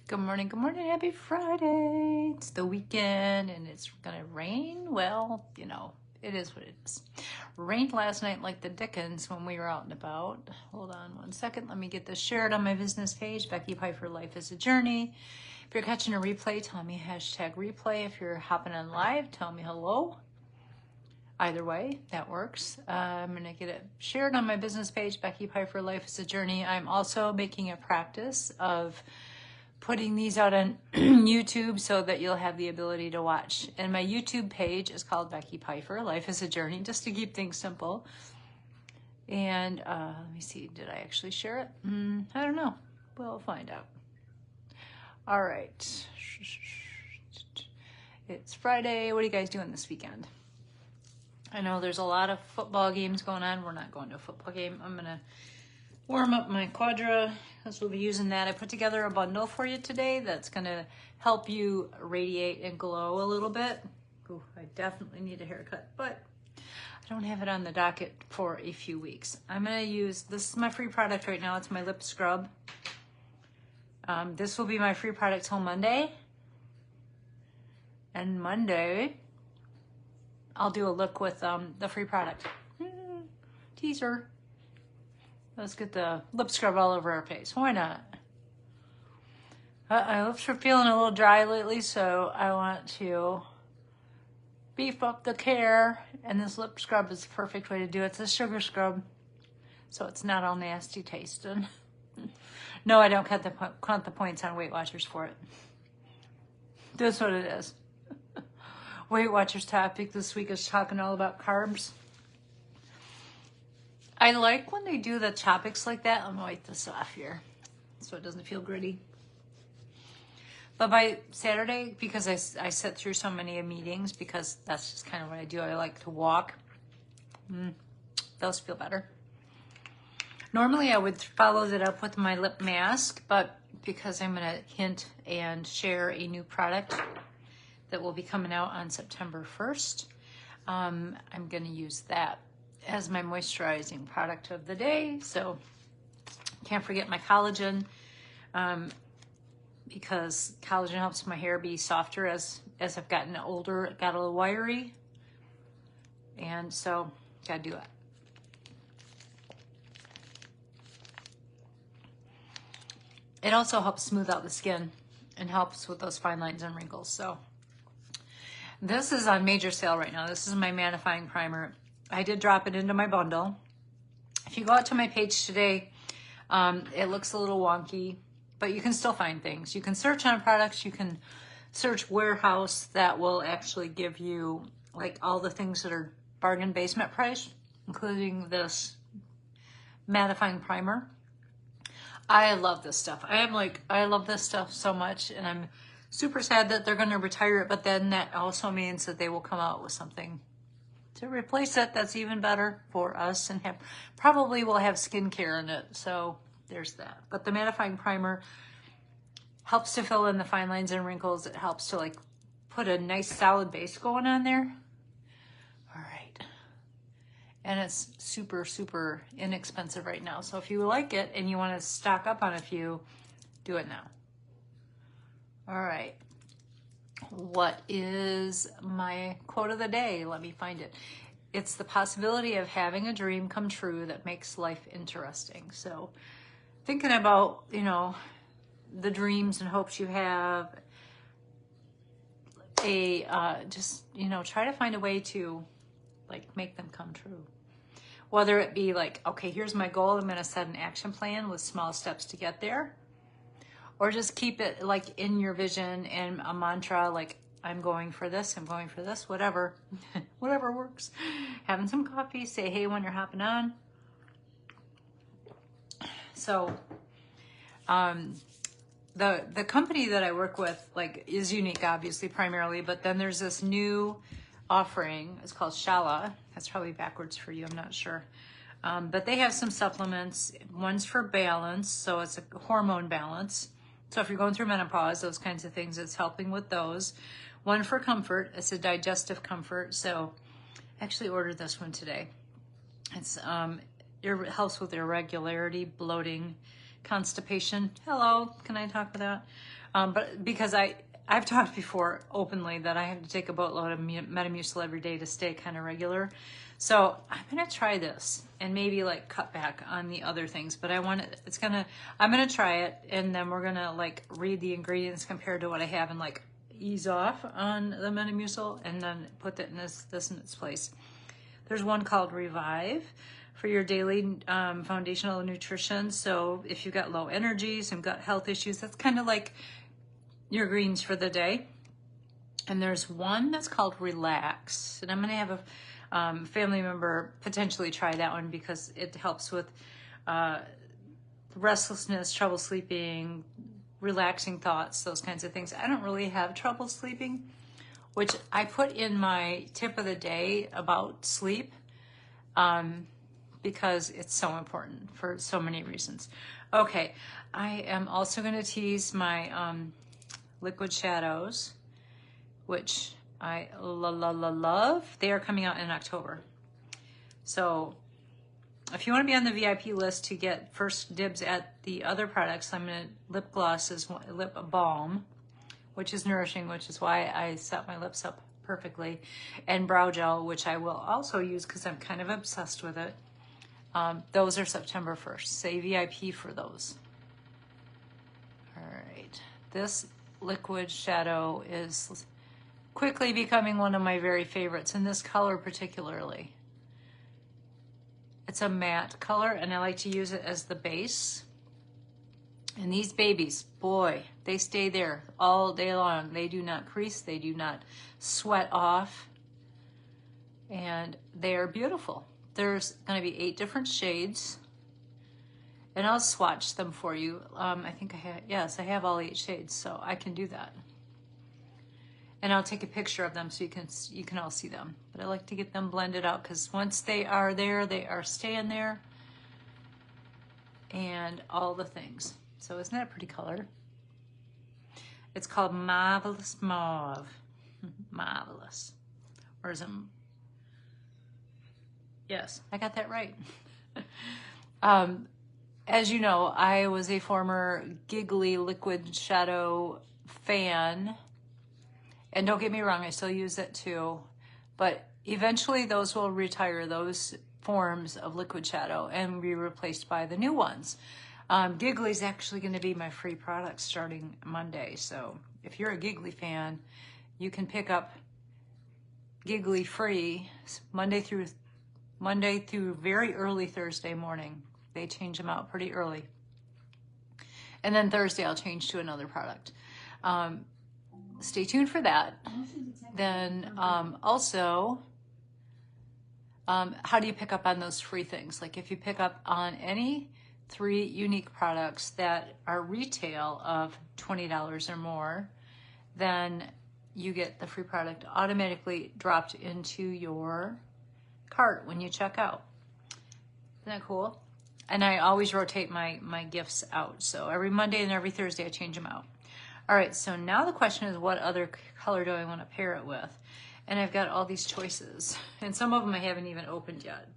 Good morning, happy Friday. It's the weekend and it's gonna rain. Well, you know, it is what it is. Rained last night like the dickens when we were out and about. Hold on one second, let me get this shared on my business page, Becky Piper, Life is a Journey. If you're catching a replay, tell me #replay. If you're hopping on live, tell me hello. Either way, that works. I'm gonna get it shared on my business page, Becky Piper, Life is a Journey. I'm also making a practice of putting these out on YouTube so that you'll have the ability to watch. And my YouTube page is called Becky Piper, Life is a Journey, just to keep things simple. And let me see, did I actually share it? I don't know. We'll find out. All right. It's Friday. What are you guys doing this weekend? I know there's a lot of football games going on. We're not going to a football game. I'm going to warm up my quadra because we'll be using that. I put together a bundle for you today that's going to help you radiate and glow a little bit. Ooh, I definitely need a haircut, but I don't have it on the docket for a few weeks. I'm going to use, this is my free product right now. It's my lip scrub. This will be my free product till Monday. And Monday, I'll do a look with the free product. Teaser. Let's get the lip scrub all over our face. Why not? My lips are feeling a little dry lately, so I want to beef up the care. And this lip scrub is the perfect way to do it. It's a sugar scrub, so it's not all nasty tasting. No, I don't count the points on Weight Watchers for it. That's what it is. Weight Watchers topic this week is talking all about carbs. I like when they do the topics like that. I'm gonna wipe this off here so it doesn't feel gritty. But by Saturday, because I sit through so many meetings, because that's just kind of what I do. I like to walk. Those feel better. Normally I would follow that up with my lip mask, but because I'm gonna hint and share a new product that will be coming out on September 1st, I'm gonna use that as my moisturizing product of the day. So can't forget my collagen, because collagen helps my hair be softer as I've gotten older. It got a little wiry, and so gotta do it. It also helps smooth out the skin and helps with those fine lines and wrinkles. So this is on major sale right now. This is my mattifying primer. I did drop it into my bundle. If you go out to my page today, it looks a little wonky, but you can still find things. You can search on products. You can search warehouse that will actually give you like all the things that are bargain basement price, including this mattifying primer. I love this stuff. I love this stuff so much, and I'm super sad that they're going to retire it, but then that also means that they will come out with something to replace it that's even better for us, and probably will have skincare in it. So there's that. But the mattifying primer helps to fill in the fine lines and wrinkles. It helps to like put a nice solid base going on there. All right. And it's super, super inexpensive right now. So if you like it and you want to stock up on a few, do it now. All right. What is my quote of the day? Let me find it. It's the possibility of having a dream come true that makes life interesting. So thinking about, you know, the dreams and hopes you have, just, you know, try to find a way to like make them come true. Whether it be like, okay, here's my goal. I'm going to set an action plan with small steps to get there. Or just keep it like in your vision and a mantra, like I'm going for this, whatever, whatever works. Having some coffee, say hey when you're hopping on. So the company that I work with like is unique, obviously, primarily, but then there's this new offering. It's called Shala. That's probably backwards for you, I'm not sure. But they have some supplements. One's for balance, so it's a hormone balance. So if you're going through menopause, those kinds of things, it's helping with those. One for comfort, it's a digestive comfort. So I actually ordered this one today. It's it helps with irregularity, bloating, constipation. Hello, can I talk about that? But because I've talked before openly that I have to take a boatload of Metamucil every day to stay kind of regular. So I'm gonna try this and maybe like cut back on the other things, but I'm gonna try it, and then we're gonna like read the ingredients compared to what I have and like ease off on the Metamucil and then put that in this in its place. There's one called Revive for your daily foundational nutrition. So if you've got low energy, some gut health issues, that's kind of like your greens for the day. And there's one that's called Relax, and I'm going to have a family member potentially try that one because it helps with restlessness, trouble sleeping, relaxing thoughts, those kinds of things. I don't really have trouble sleeping, which I put in my tip of the day about sleep because it's so important for so many reasons. Okay, I am also going to tease my liquid shadows, which I love. They are coming out in October. So if you want to be on the VIP list to get first dibs at the other products, I'm going to, lip gloss is lip balm, which is nourishing, which is why I set my lips up perfectly, and brow gel, which I will also use because I'm kind of obsessed with it. Those are September 1st. Say VIP for those. All right. This liquid shadow is quickly becoming one of my very favorites, in this color particularly. It's a matte color, and I like to use it as the base. And these babies, boy, they stay there all day long. They do not crease, they do not sweat off, and they are beautiful. There's going to be 8 different shades, and I'll swatch them for you. I think I have, yes, I have all 8 shades, so I can do that. And I'll take a picture of them so you can all see them. But I like to get them blended out because once they are there, they are staying there, and all the things. So isn't that a pretty color? It's called Marvelous Mauve. Marvelous. Or is it? Yes, I got that right. As you know, I was a former Giggly liquid shadow fan. And don't get me wrong, I still use it too. But eventually those will retire, those forms of liquid shadow, and be replaced by the new ones. Giggly is actually going to be my free product starting Monday. So if you're a Giggly fan, you can pick up Giggly free Monday through very early Thursday morning. They change them out pretty early. And then Thursday I'll change to another product. Stay tuned for that. Then also, how do you pick up on those free things? Like if you pick up on any 3 unique products that are retail of $20 or more, then you get the free product automatically dropped into your cart when you check out. Isn't that cool? And I always rotate my gifts out. So every Monday and every Thursday I change them out. All right, so now the question is, what other color do I want to pair it with? And I've got all these choices, and some of them I haven't even opened yet.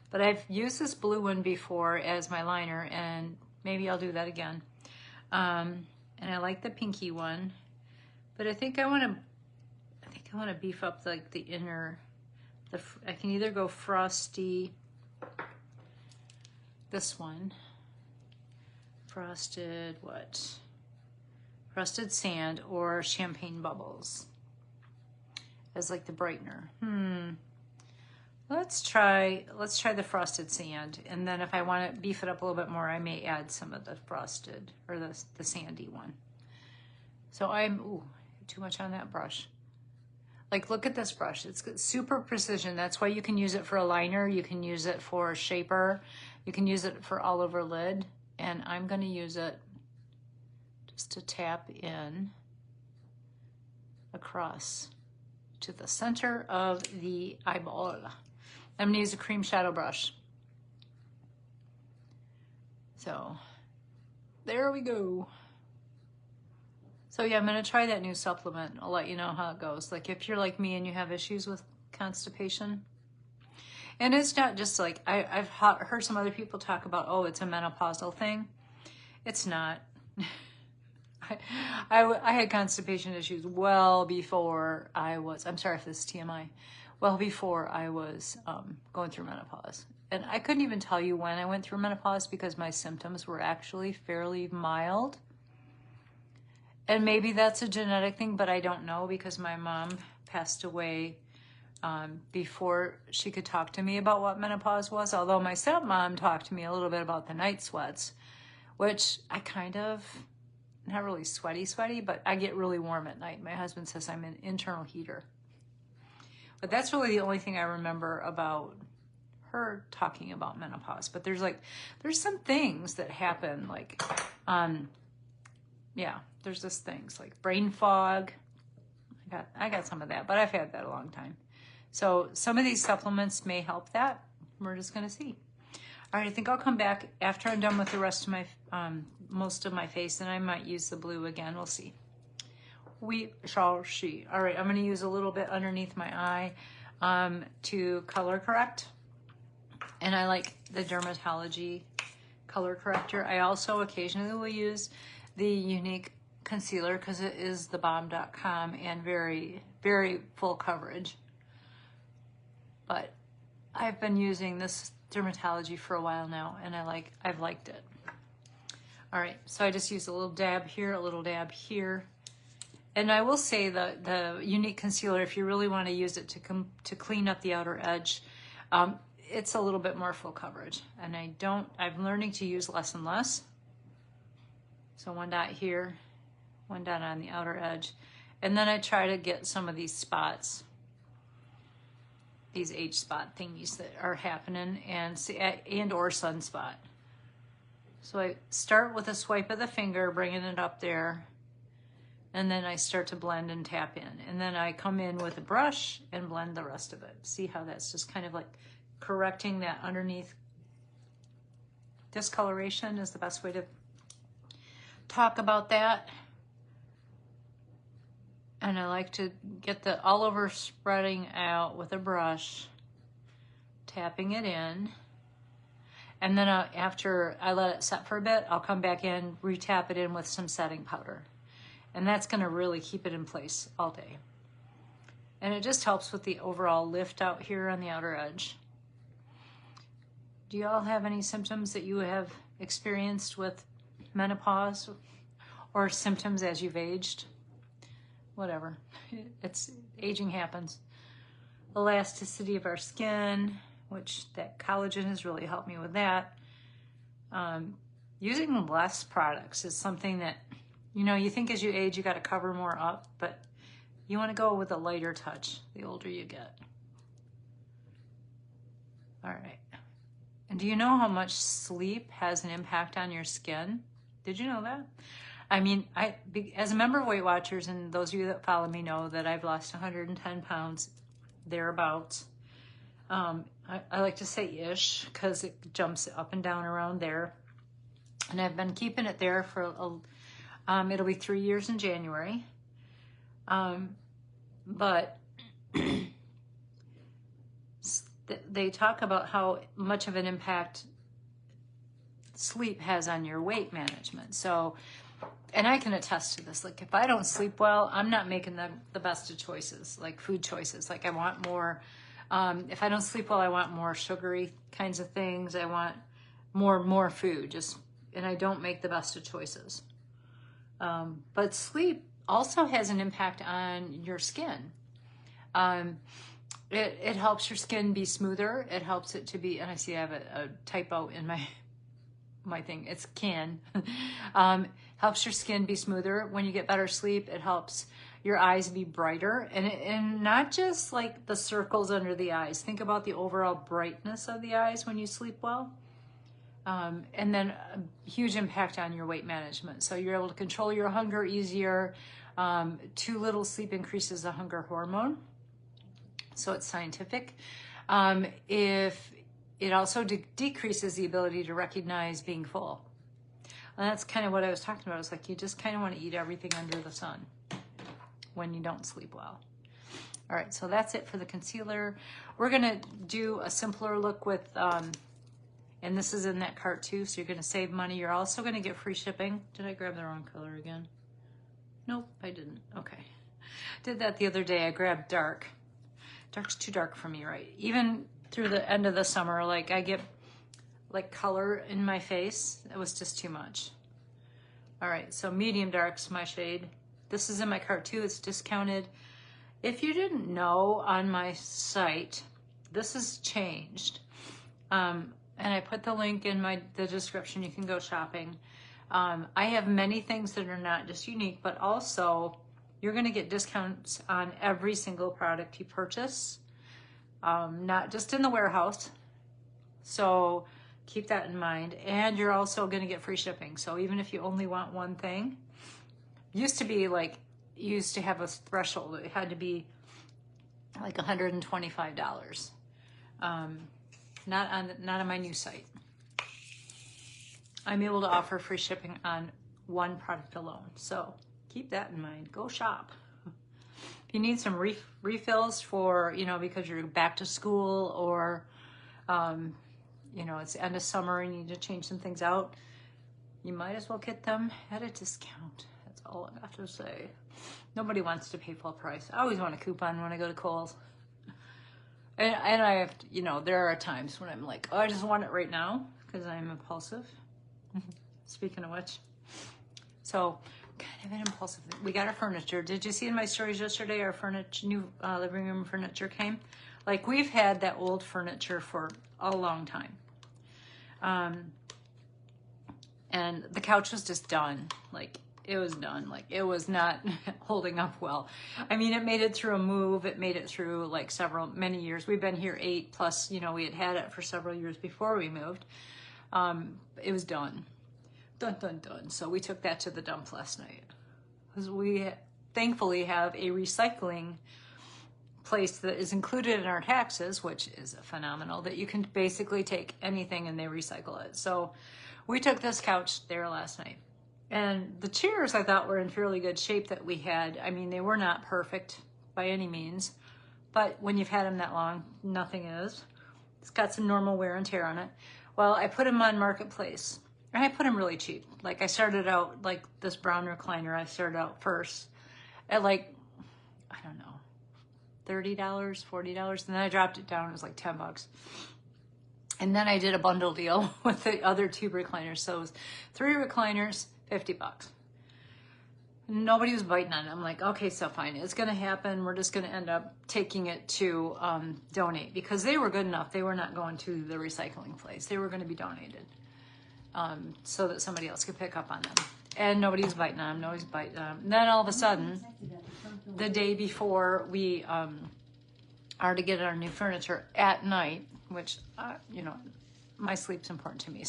But I've used this blue one before as my liner, and maybe I'll do that again. And I like the pinky one, but I think I want to beef up like the inner. I can either go frosty. This one, frosted what? Frosted sand or champagne bubbles as like the brightener. Let's try the frosted sand, and then if I want to beef it up a little bit more, I may add some of the frosted or the sandy one. So I'm too much on that brush. Like, look at this brush. It's got super precision. That's why you can use it for a liner. You can use it for a shaper. You can use it for all over lid. And I'm going to use it just to tap in across to the center of the eyeball. I'm going to use a cream shadow brush. So there we go. So yeah, I'm going to try that new supplement. I'll let you know how it goes. Like if you're like me and you have issues with constipation. And it's not just like, I've heard some other people talk about, oh, it's a menopausal thing. It's not. I had constipation issues well before I was, I'm sorry if this is TMI, well before I was going through menopause. And I couldn't even tell you when I went through menopause because my symptoms were actually fairly mild. And maybe that's a genetic thing, but I don't know because my mom passed away before she could talk to me about what menopause was. Although my stepmom talked to me a little bit about the night sweats, which I kind of, not really sweaty, but I get really warm at night. My husband says I'm an internal heater. But that's really the only thing I remember about her talking about menopause. But there's some things that happen, like, yeah, there's just things like brain fog. I got some of that, but I've had that a long time. So some of these supplements may help that. We're just gonna see. All right, I think I'll come back after I'm done with the rest of my, most of my face, and I might use the blue again. We'll see. We shall see. All right, I'm going to use a little bit underneath my eye to color correct. And I like the Dermatology color corrector. I also occasionally will use the Unique concealer because it is thebomb.com and very, very full coverage. But I've been using this Dermatology for a while now, and I've liked it. All right, so I just used a little dab here, a little dab here. And I will say the Unique concealer, if you really want to use it to clean up the outer edge, it's a little bit more full coverage. And I'm learning to use less and less. So one dot here, one dot on the outer edge. And then I try to get some of these spots, these H spot thingies that are happening, and or sunspot. So I start with a swipe of the finger, bringing it up there, and then I start to blend and tap in. And then I come in with a brush and blend the rest of it. See how that's just kind of like correcting that underneath discoloration is the best way to talk about that. And I like to get the all over spreading out with a brush, tapping it in. And then after I let it set for a bit, I'll come back in, re-tap it in with some setting powder. And that's gonna really keep it in place all day. And it just helps with the overall lift out here on the outer edge. Do you all have any symptoms that you have experienced with menopause or symptoms as you've aged? Whatever, aging happens. Elasticity of our skin, which that collagen has really helped me with that. Using less products is something that, you think as you age, you got to cover more up, but you want to go with a lighter touch the older you get. All right. And do you know how much sleep has an impact on your skin? Did you know that? I mean, as a member of Weight Watchers, and those of you that follow me know that I've lost 110 pounds, thereabouts. I like to say ish because it jumps up and down around there. And I've been keeping it there for, it'll be 3 years in January. But they talk about how much of an impact sleep has on your weight management. So, and I can attest to this, like if I don't sleep well, I'm not making the best of choices, like food choices. Like I want more, if I don't sleep well, I want more sugary kinds of things. I want more food, and I don't make the best of choices. But sleep also has an impact on your skin. It helps your skin be smoother. It helps it to be, and I see I have a typo in my thing. It's can. Helps your skin be smoother. When you get better sleep, it helps your eyes be brighter, and not just like the circles under the eyes. Think about the overall brightness of the eyes when you sleep well. And then a huge impact on your weight management. So you're able to control your hunger easier. Too little sleep increases the hunger hormone. So it's scientific. If it also decreases the ability to recognize being full. And that's kind of what I was talking about. It's like you just kind of want to eat everything under the sun when you don't sleep well. All right, so that's it for the concealer. We're gonna do a simpler look with, and And this is in that cart too, so you're going to save money. You're also going to get free shipping. Did I grab the wrong color again? Nope, I didn't. Okay. Did that the other day. I grabbed dark. Dark's too dark for me, right? Even through the end of the summer, like I get like color in my face. It was just too much. All right, so medium dark's my shade. This is in my cart too. It's discounted. If you didn't know, on my site, this has changed. And I put the link in the description. You can go shopping. I have many things that are not just unique, but also you're going to get discounts on every single product you purchase, not just in the warehouse. So keep that in mind. And you're also going to get free shipping. So even if you only want one thing, used to be like, you used to have a threshold. It had to be like $125. Not on my new site. I'm able to offer free shipping on one product alone. So keep that in mind. Go shop. If you need some refills for, because you're back to school or, it's the end of summer and you need to change some things out, you might as well get them at a discount. That's all I have to say. Nobody wants to pay full price. I always want a coupon when I go to Kohl's. And I have, there are times when I'm like, oh, I just want it right now because I'm impulsive. Speaking of which. So, kind of an impulsive thing. We got our furniture. Did you see in my stories yesterday our new living room furniture came? Like, we've had that old furniture for a long time. And the couch was just done. Like, it was done. Like, it was not holding up well. I mean, it made it through a move. It made it through like many years. We've been here 8+, we had it for several years before we moved. It was done. Done. So we took that to the dump last night. Because we thankfully have a recycling place that is included in our taxes, which is phenomenal, that you can basically take anything and they recycle it. So we took this couch there last night. And the chairs I thought were in fairly good shape that we had. I mean, they were not perfect by any means, but when you've had them that long, nothing is. It's got some normal wear and tear on it. Well, I put them on Marketplace, and I put them really cheap. Like, I started out, like this brown recliner, I started out first at like, I don't know, $30, $40, and then I dropped it down, it was like $10. And then I did a bundle deal with the other 2 recliners. So it was 3 recliners, $50. Nobody was biting on it. I'm like, okay, so fine. It's going to happen. We're just going to end up taking it to donate because they were good enough. They were not going to the recycling place. They were going to be donated so that somebody else could pick up on them. And nobody was biting on them. Nobody's biting on them. And then all of a sudden, the day before we are to get our new furniture at night, which, my sleep's important to me.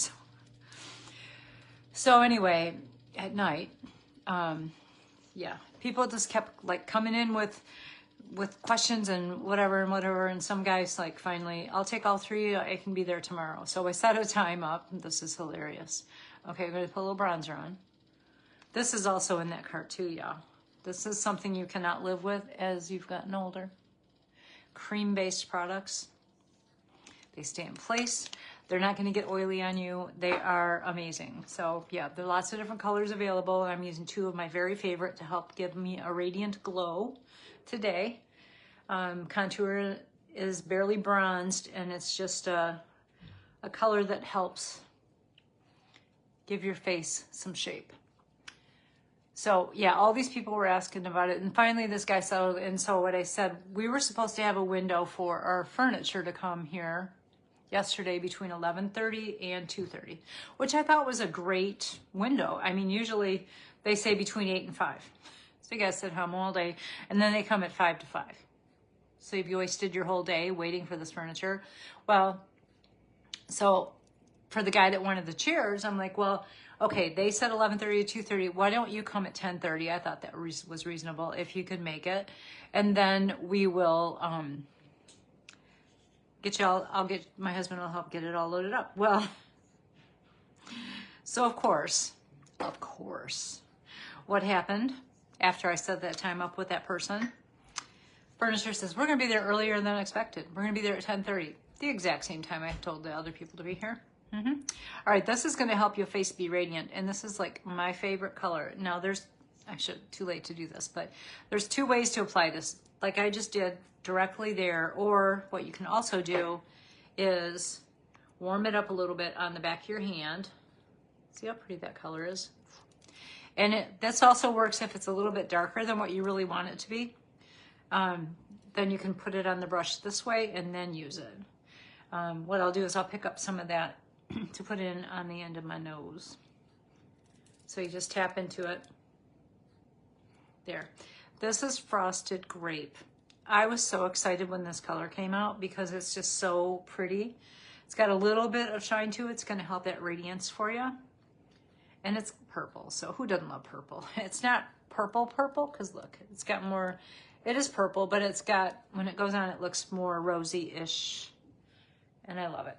So anyway, at night, people just kept like coming in with questions and whatever. And some guys like, finally, I'll take all 3. I can be there tomorrow. So I set a time up. This is hilarious. Okay, I'm going to put a little bronzer on. This is also in that cart too, y'all. This is something you cannot live with as you've gotten older. Cream-based products. They stay in place. They're not going to get oily on you. They are amazing. So yeah, there are lots of different colors available. I'm using 2 of my very favorite to help give me a radiant glow today. Contour is barely bronzed, and it's just a color that helps give your face some shape. So yeah, all these people were asking about it, and finally this guy settled. And so what I said, we were supposed to have a window for our furniture to come here yesterday between 11:30 and 2:30, which I thought was a great window. I mean, usually they say between 8 and 5. So you guys sit home all day, and then they come at 5 to 5. So you've wasted your whole day waiting for this furniture. Well, so for the guy that wanted the chairs, I'm like, well, okay, they said 11:30 to 2:30. Why don't you come at 10:30? I thought that was reasonable if you could make it. And then we will my husband will help get it all loaded up. Well, so of course, what happened after I set that time up with that person? Furniture says, we're going to be there earlier than expected. We're going to be there at 10:30. The exact same time I told the other people to be here. All right, this is going to help your face be radiant, and this is like my favorite color. Now there's actually too late to do this, but there's 2 ways to apply this, like I just did, directly there, or what you can also do is warm it up a little bit on the back of your hand. See how pretty that color is? And this also works if it's a little bit darker than what you really want it to be. Then you can put it on the brush this way and then use it. What I'll do is I'll pick up some of that to put in on the end of my nose. So you just tap into it. There. This is Frosted Grape. I was so excited when this color came out because it's just so pretty. It's got a little bit of shine to it. It's going to help that radiance for you. And it's purple, so who doesn't love purple? It's not purple because look, it's got more, it is purple, but it's got, when it goes on, it looks more rosy-ish, and I love it.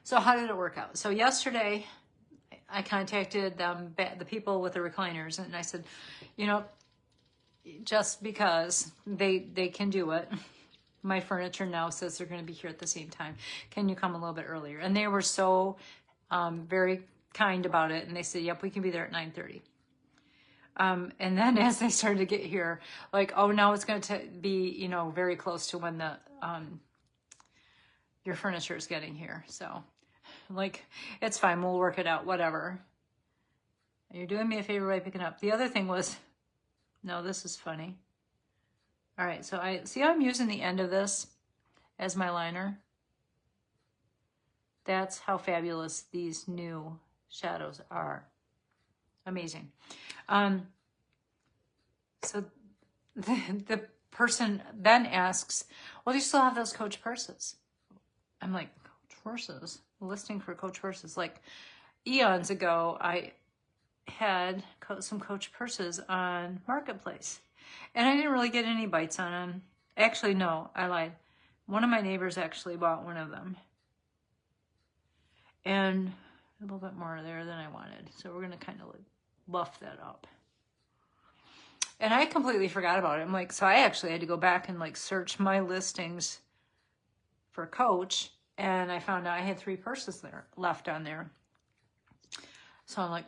So how did it work out? So yesterday, I contacted the people with the recliners, and I said, you know, just because they can do it, my furniture now says they're going to be here at the same time. Can you come a little bit earlier? And they were so very kind about it, and they said, yep, we can be there at 9:30. And then as they started to get here, like, oh, now it's going to be, you know, very close to when the your furniture is getting here. So, like, it's fine, we'll work it out, whatever. You're doing me a favor by picking up. The other thing was, no, this is funny. All right, so I see how I'm using the end of this as my liner. That's how fabulous these new shadows are. Amazing. So the person then asks, well, do you still have those Coach purses? I'm like, Coach purses? Listing for Coach purses. Like eons ago, I had some Coach purses on Marketplace, and I didn't really get any bites on them. Actually, no, I lied. One of my neighbors actually bought one of them, and a little bit more there than I wanted. So we're going to kind of like buff that up. And I completely forgot about it. I'm like, so I actually had to go back and like search my listings for Coach, and I found out I had 3 purses there left on there. So I'm like,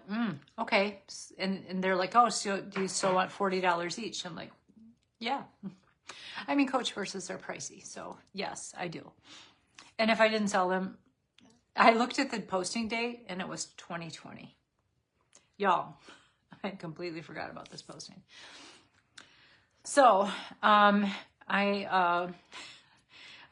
okay. And they're like, oh, so do you still want $40 each? I'm like, yeah. I mean, Coach purses are pricey. So yes, I do. And if I didn't sell them, I looked at the posting date and it was 2020. Y'all, I completely forgot about this posting. So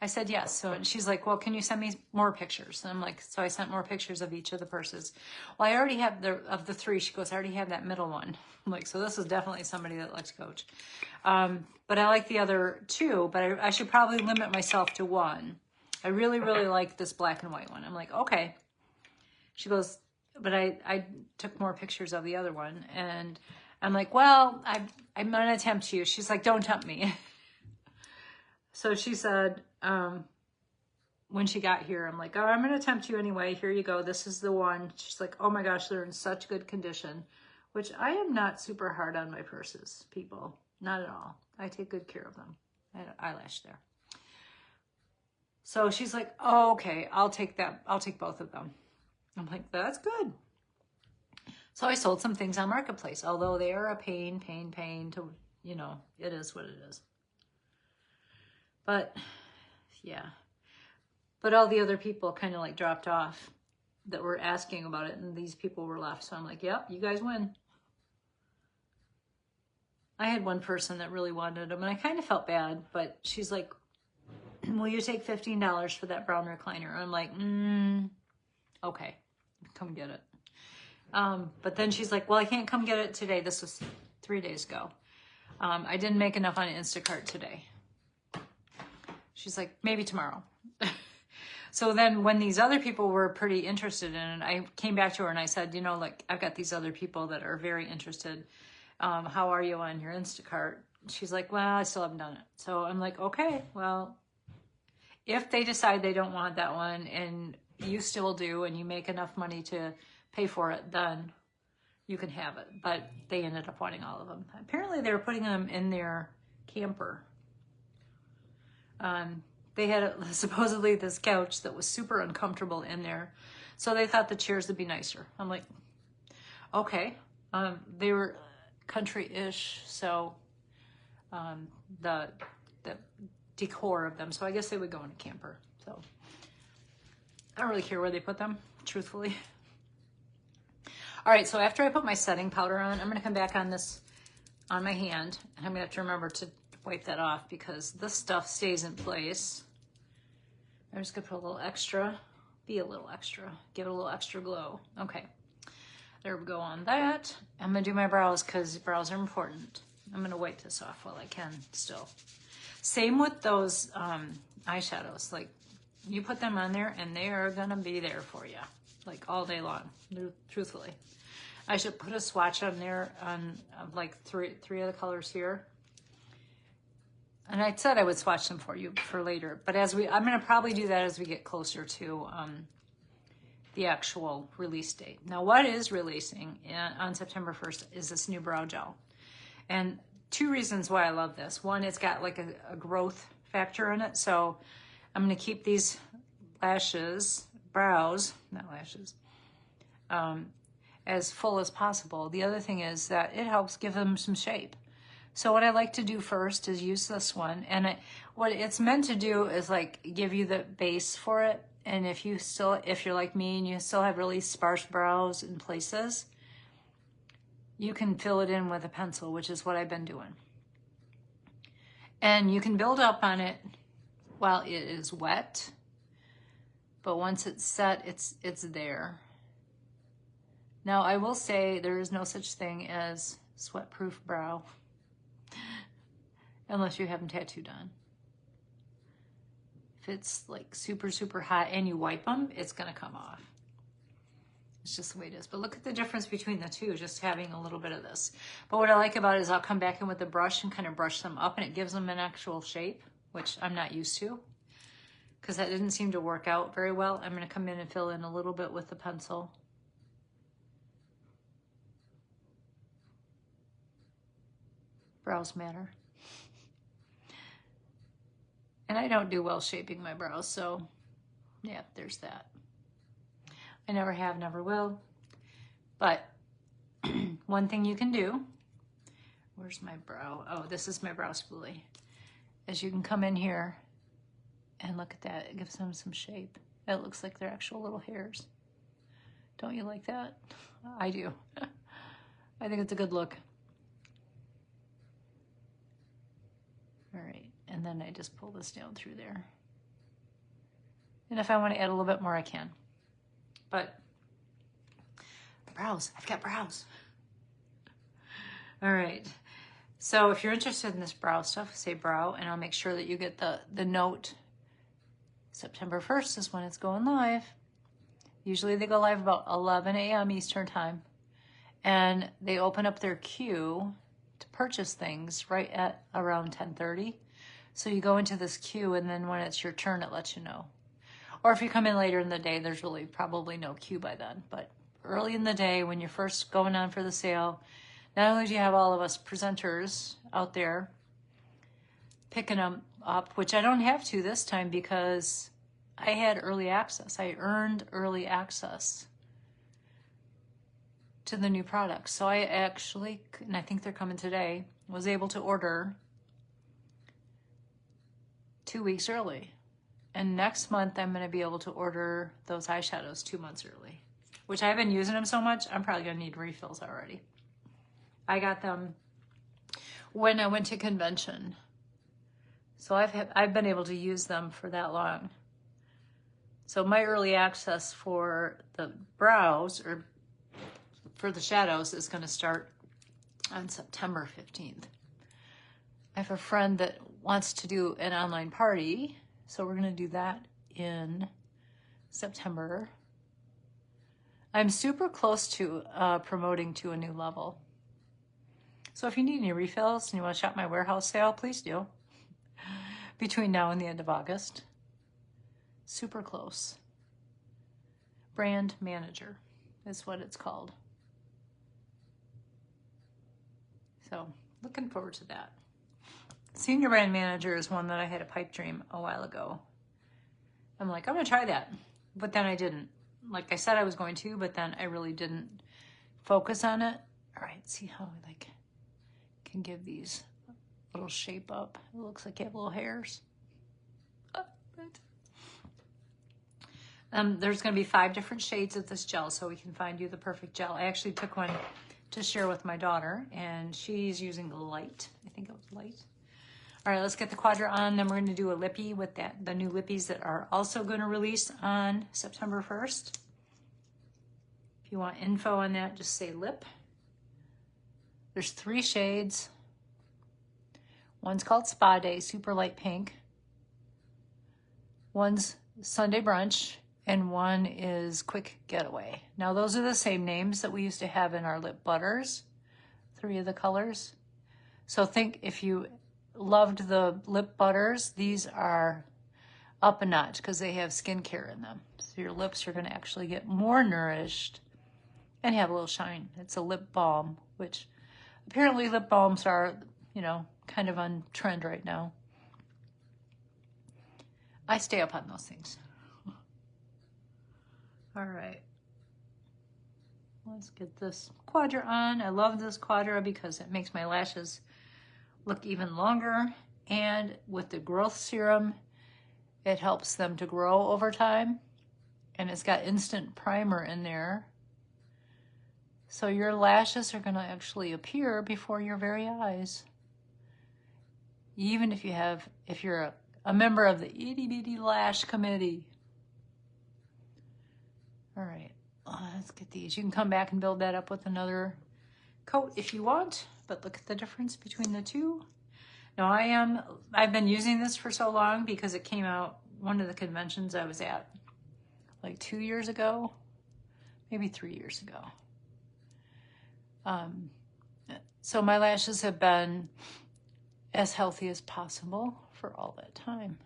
I said yes. So she's like, well, can you send me more pictures? And I'm like, so I sent more pictures of each of the purses. Well, I already have of the 3. She goes, I already have that middle one. I'm like, so this is definitely somebody that likes Coach. But I like the other 2, but I should probably limit myself to 1. I really, really like this black and white one. I'm like, okay. She goes, but I took more pictures of the other one. And I'm like, well, I'm going to tempt you. She's like, don't tempt me. So she said, when she got here, I'm like, oh, I'm going to tempt you anyway. Here you go. This is the one. She's like, oh my gosh, they're in such good condition, which I am not super hard on my purses, people. Not at all. I take good care of them. I had an eyelash there. So she's like, oh, okay, I'll take that. I'll take both of them. I'm like, that's good. So I sold some things on Marketplace, although they are a pain to, you know, it is what it is. But yeah, but all the other people kind of like dropped off that were asking about it, and these people were left. So I'm like, yep, you guys win. I had one person that really wanted them, and I kind of felt bad, but she's like, will you take $15 for that brown recliner? I'm like, okay, come get it. But then she's like, well, I can't come get it today. This was 3 days ago. I didn't make enough on Instacart today. She's like, maybe tomorrow. So then when these other people were pretty interested in it, I came back to her and I said, you know, like, I've got these other people that are very interested. How are you on your Instacart? She's like, well, I still haven't done it. So I'm like, okay, well, if they decide they don't want that one and you still do and you make enough money to pay for it, then you can have it. But they ended up wanting all of them. Apparently they were putting them in their camper. They had supposedly this couch that was super uncomfortable in there. So they thought the chairs would be nicer. I'm like, okay. They were country-ish, so the decor of them. So I guess they would go in a camper. So I don't really care where they put them, truthfully. All right, so after I put my setting powder on, I'm going to come back on this on my hand, and I'm going to have to remember to wipe that off because this stuff stays in place. I'm just going to put a little extra, be a little extra, give it a little extra glow. Okay, there we go on that. I'm going to do my brows because brows are important. I'm going to wipe this off while I can still. Same with those eyeshadows. Like, you put them on there and they are going to be there for you, like all day long, truthfully. I should put a swatch on there on like three of the colors here. And I said I would swatch them for you for later, but I'm going to probably do that as we get closer to the actual release date. Now, what is releasing on September 1st is this new brow gel. And 2 reasons why I love this. One, it's got like a growth factor in it. So I'm going to keep these brows, not lashes, as full as possible. The other thing is that it helps give them some shape. So what I like to do first is use this one. And what it's meant to do is like give you the base for it. And if you're like me and you still have really sparse brows in places, you can fill it in with a pencil, which is what I've been doing. And you can build up on it while it is wet. But once it's set, it's there. Now, I will say there is no such thing as sweat-proof brow unless you have them tattooed on. If it's like super, super hot and you wipe them, it's going to come off. It's just the way it is. But look at the difference between the two, just having a little bit of this. But what I like about it is I'll come back in with the brush and kind of brush them up, and it gives them an actual shape, which I'm not used to because that didn't seem to work out very well. I'm going to come in and fill in a little bit with the pencil. Brows matter. And I don't do well shaping my brows, so yeah, there's that. I never have, never will. But one thing you can do, where's my brow? Oh, this is my brow spoolie. Is you can come in here and look at that. It gives them some shape. It looks like they're actual little hairs. Don't you like that? I do. I think it's a good look. All right, and then I just pull this down through there. And if I want to add a little bit more, I can. But brows, I've got brows. All right, so if you're interested in this brow stuff, say brow, and I'll make sure that you get the note. September 1st is when it's going live. Usually they go live about 11 a.m. Eastern time. And they open up their queue to purchase things right at around 10:30. So you go into this queue, and then when it's your turn, it lets you know. Or if you come in later in the day, there's really probably no queue by then. But early in the day, when you're first going on for the sale, not only do you have all of us presenters out there picking them up, which I don't have to this time because I had early access. I earned early access to the new products. So I actually, and I think they're coming today, was able to order 2 weeks early. And next month, I'm going to be able to order those eyeshadows 2 months early, which I've been using them so much, I'm probably going to need refills already. I got them when I went to convention. So I've been able to use them for that long. So my early access for the brows or for the shadows is going to start on September 15th. I have a friend that wants to do an online party, so we're going to do that in September. I'm super close to promoting to a new level. So if you need any refills and you want to shop my warehouse sale, please do. Between now and the end of August. Super close. Brand manager is what it's called. So looking forward to that. Senior Brand Manager is one that I had a pipe dream a while ago. I'm like, I'm gonna try that. But then I didn't. Like I said I was going to, but then I really didn't focus on it. All right, see how I like can give these a little shape up. It looks like you have little hairs. There's going to be 5 different shades of this gel, so we can find you the perfect gel. I actually took one to share with my daughter, and she's using light. I think it was light. All right, let's get the Quadra on. Then we're going to do a lippy with the new lippies that are also going to release on September 1st. If you want info on that, just say lip. There's 3 shades. One's called Spa Day, super light pink. One's Sunday Brunch, and one is Quick Getaway. Now those are the same names that we used to have in our lip butters, 3 of the colors. So think if you loved the lip butters, these are up a notch because they have skincare in them. So your lips are going to actually get more nourished and have a little shine. It's a lip balm, which apparently lip balms are, you know, kind of on trend right now. I stay up on those things. All right. Let's get this Quadra on. I love this Quadra because it makes my lashes look even longer. And with the growth serum, it helps them to grow over time. And it's got instant primer in there. So your lashes are going to actually appear before your very eyes. Even if you're a member of the itty bitty lash committee. All right, let's get these. You can come back and build that up with another coat if you want, but look at the difference between the two. Now I've been using this for so long because it came out one of the conventions I was at like 2 years ago, maybe 3 years ago. So my lashes have been as healthy as possible for all that time.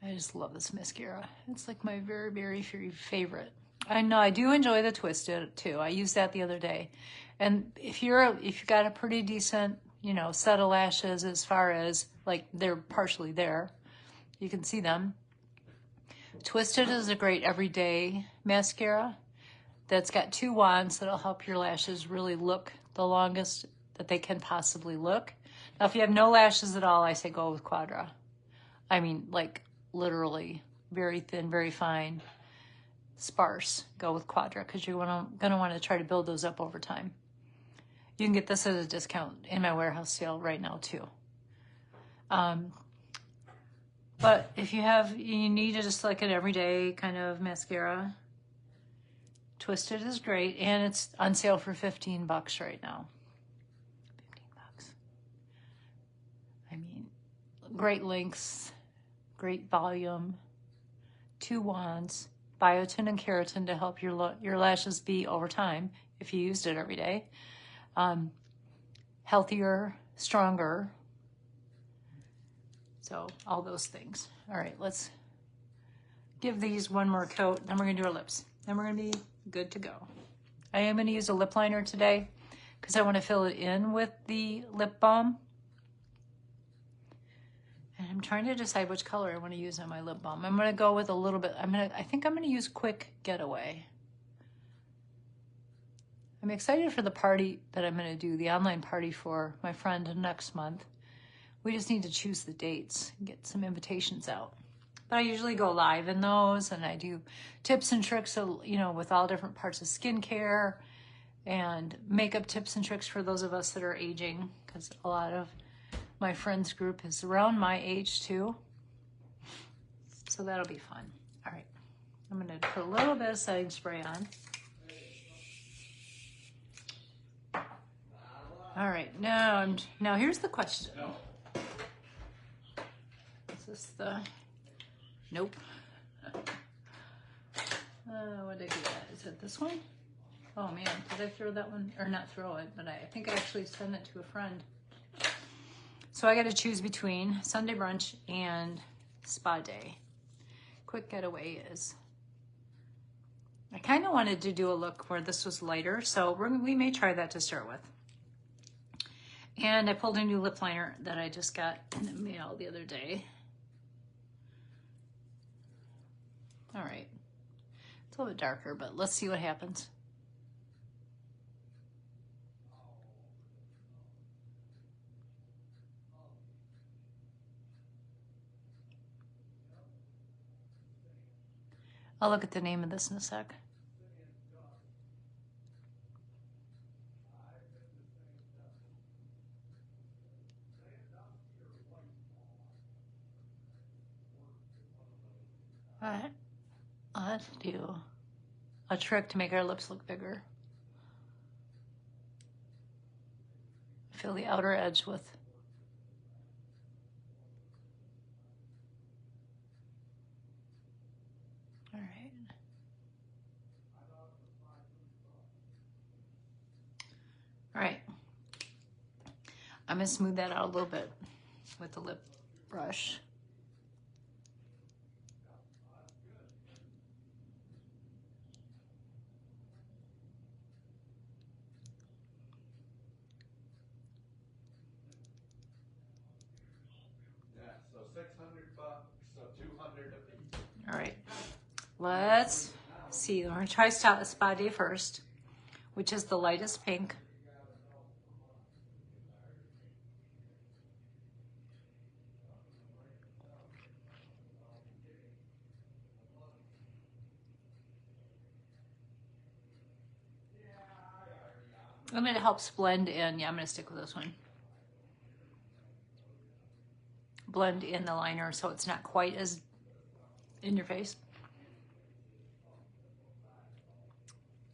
I just love this mascara. It's like my very, very, very favorite. I know I do enjoy the Twisted too. I used that the other day. And if you've got a pretty decent, you know, set of lashes as far as like they're partially there, you can see them. Twisted is a great everyday mascara that's got 2 wands that'll help your lashes really look the longest that they can possibly look. Now, if you have no lashes at all, I say go with Quadra. I mean, like literally very thin, very fine, sparse. Go with Quadra because you're gonna want to try to build those up over time. You can get this at a discount in my warehouse sale right now too. But if you need just like an everyday kind of mascara, Twisted is great, and it's on sale for $15 right now. $15. I mean, great lengths, great volume, 2 wands, biotin and keratin to help your lashes be over time if you used it every day. Healthier, stronger. So all those things. All right, let's give these one more coat. Then we're gonna do our lips. Then we're gonna be good to go. I am gonna use a lip liner today because I want to fill it in with the lip balm. And I'm trying to decide which color I want to use on my lip balm. I'm gonna go with a little bit. I think I'm gonna use Quick Getaway. I'm excited for the party that I'm gonna do, the online party for my friend next month. We just need to choose the dates and get some invitations out. But I usually go live in those, and I do tips and tricks, you know, with all different parts of skincare and makeup tips and tricks for those of us that are aging, because a lot of my friends group is around my age too. So that'll be fun. All right, I'm gonna put a little bit of setting spray on. All right, now here's the question. Is this the... Nope. What did I do that? Is it this one? Oh man, did I throw that one? Or not throw it, but I think I actually sent it to a friend. So I got to choose between Sunday Brunch and Spa Day. Quick Getaway is... I kind of wanted to do a look where this was lighter, so we may try that to start with. And I pulled a new lip liner that I just got in the mail the other day. All right. It's a little bit darker, but let's see what happens. I'll look at the name of this in a sec. All right. Let's do a trick to make our lips look bigger. Fill the outer edge with all right. All right. I'm gonna smooth that out a little bit with the lip brush. So $600, so $200 a piece. All right, let's see. We're gonna try Spa Day first, which is the lightest pink. I'm gonna help blend in. Yeah, I'm gonna stick with this one. Blend in the liner so it's not quite as in your face.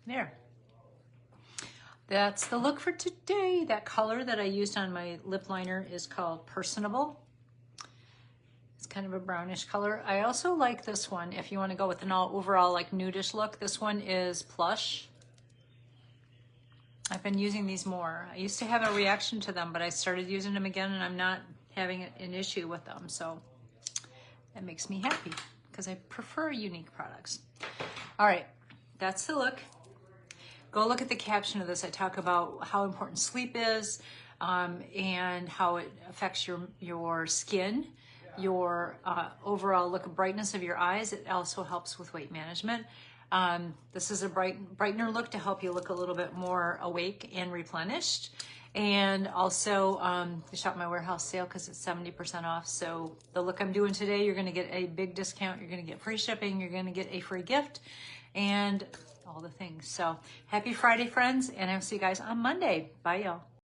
There. That's the look for today. That color that I used on my lip liner is called Personable. It's kind of a brownish color. I also like this one if you want to go with an overall like nudish look. This one is Plush. I've been using these more. I used to have a reaction to them, but I started using them again and I'm not having an issue with them. So that makes me happy because I prefer unique products. All right, that's the look. Go look at the caption of this. I talk about how important sleep is and how it affects your skin, your overall look of brightness of your eyes. It also helps with weight management. This is a brightener look to help you look a little bit more awake and replenished. And also, shop my warehouse sale because it's 70% off. So the look I'm doing today, you're going to get a big discount. You're going to get free shipping. You're going to get a free gift and all the things. So happy Friday, friends. And I'll see you guys on Monday. Bye, y'all.